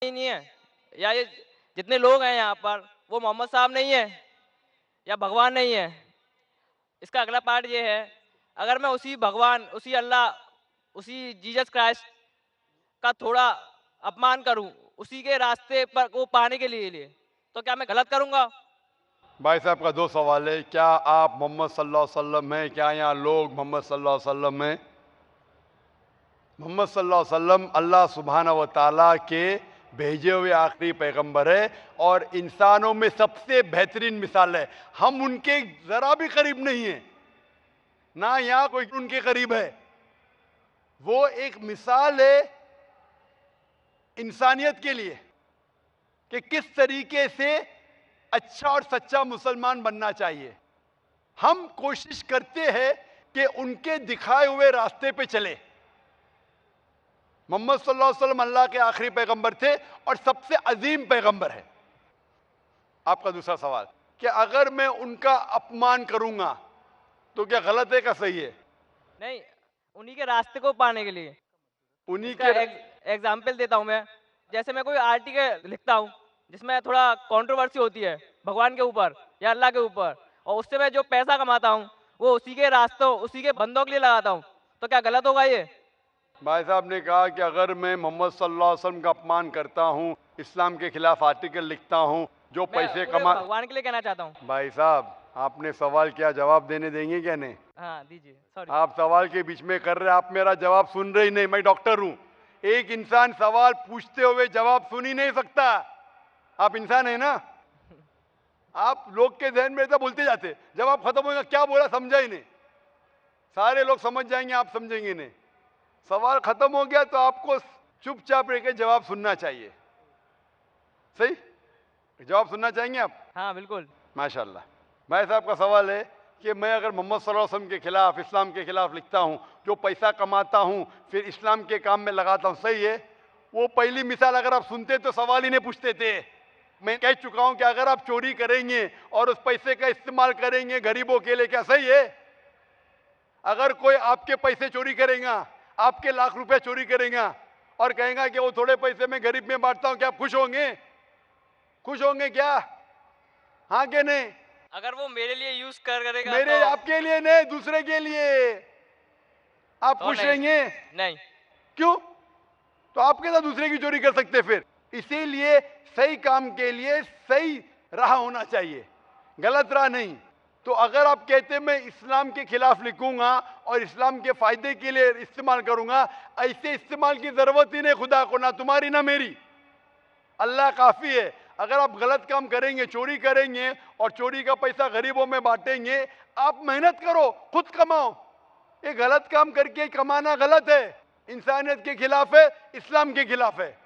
ही नहीं है, या ये जितने लोग हैं यहाँ पर वो मोहम्मद साहब नहीं है या भगवान नहीं है। इसका अगला पार्ट ये है, अगर मैं उसी भगवान, उसी अल्लाह, उसी जीसस क्राइस्ट का थोड़ा अपमान करूं, उसी के रास्ते पर को पाने के लिए, तो क्या मैं गलत करूंगा? भाई साहब का दो सवाल है। क्या आप मोहम्मद सल्लल्लाहु अलैहि वसल्लम हैं? क्या यहाँ लोग मोहम्मद सल्लल्लाहु अलैहि वसल्लम हैं? मोहम्मद सल्लल्लाहु अलैहि वसल्लम अल्लाह सुब्हाना व ताला के भेजे हुए आखिरी पैगंबर है और इंसानों में सबसे बेहतरीन मिसाल है। हम उनके जरा भी करीब नहीं है, ना यहाँ कोई उनके करीब है। वो एक मिसाल है इंसानियत के लिए कि किस तरीके से अच्छा और सच्चा मुसलमान बनना चाहिए। हम कोशिश करते हैं कि उनके दिखाए हुए रास्ते पे चले। मोहम्मद सल्लल्लाहु अलैहि वसल्लम अल्लाह के आखिरी पैगंबर थे और सबसे अजीम पैगंबर है। आपका दूसरा सवाल कि अगर मैं उनका अपमान करूंगा तो क्या गलत है, क्या सही है? नहीं, उन्हीं के रास्ते को पाने के लिए। उन्हीं इसका के एग्जाम्पल देता हूँ मैं। जैसे मैं कोई आर्टिकल लिखता हूँ जिसमें थोड़ा कंट्रोवर्सी होती है भगवान के ऊपर या अल्लाह के ऊपर, और उससे मैं जो पैसा कमाता हूँ वो उसी के रास्तों, उसी के बंदों के लिए लगाता हूँ, तो क्या गलत होगा ये? भाई साहब ने कहा कि अगर मैं मोहम्मद सल्लल्लाहु अलैहि वसल्लम का अपमान करता हूं, इस्लाम के खिलाफ आर्टिकल लिखता हूं, जो मैं पैसे पूरे कमा। भगवान के लिए कहना चाहता हूँ। भाई साहब आपने सवाल किया, जवाब देने देंगे क्या? नहीं, हाँ दीजिए, सॉरी। आप सवाल के बीच में कर रहे हैं, आप मेरा जवाब सुन रहे ही नहीं। मैं डॉक्टर हूं, एक इंसान सवाल पूछते हुए जवाब सुन ही नहीं सकता। आप इंसान है ना? आप लोग के जहन में ऐसा बोलते जाते, जवाब खत्म होगा, क्या बोला समझा ही नहीं। सारे लोग समझ जाएंगे, आप समझेंगे नहीं। सवाल खत्म हो गया तो आपको चुपचाप रह के जवाब सुनना चाहिए। सही, जवाब सुनना चाहेंगे आप? हाँ बिल्कुल। माशाल्लाह। भाई साहब का सवाल है कि मैं अगर मोहम्मद सल्लल्लाहु अलैहि वसल्लम के खिलाफ, इस्लाम के खिलाफ लिखता हूं, जो पैसा कमाता हूं फिर इस्लाम के काम में लगाता हूं, सही है? वो पहली मिसाल अगर आप सुनते तो सवाल ही नहीं पूछते थे। मैं कह चुका हूं कि अगर आप चोरी करेंगे और उस पैसे का इस्तेमाल करेंगे गरीबों के लिए, क्या सही है? अगर कोई आपके पैसे चोरी करेगा, आपके लाख रुपए चोरी करेगा और कहेगा कि वो थोड़े पैसे में गरीब में बांटता हूं, क्या आप खुश होंगे? खुश होंगे क्या? हाँ कि नहीं? अगर वो मेरे लिए यूज करेगा मेरे तो आपके लिए नहीं, दूसरे के लिए आप खुश नहीं। रहेंगे? नहीं। क्यों? तो आपके साथ दूसरे की चोरी कर सकते फिर। इसीलिए सही काम के लिए सही राह होना चाहिए, गलत राह नहीं। तो अगर आप कहते मैं इस्लाम के खिलाफ लिखूंगा और इस्लाम के फायदे के लिए इस्तेमाल करूंगा, ऐसे इस्तेमाल की जरूरत ही नहीं खुदा को, ना तुम्हारी ना मेरी। अल्लाह काफी है। अगर आप गलत काम करेंगे, चोरी करेंगे और चोरी का पैसा गरीबों में बांटेंगे, आप मेहनत करो, खुद कमाओ। ये गलत काम करके कमाना गलत है, इंसानियत के खिलाफ है, इस्लाम के खिलाफ है।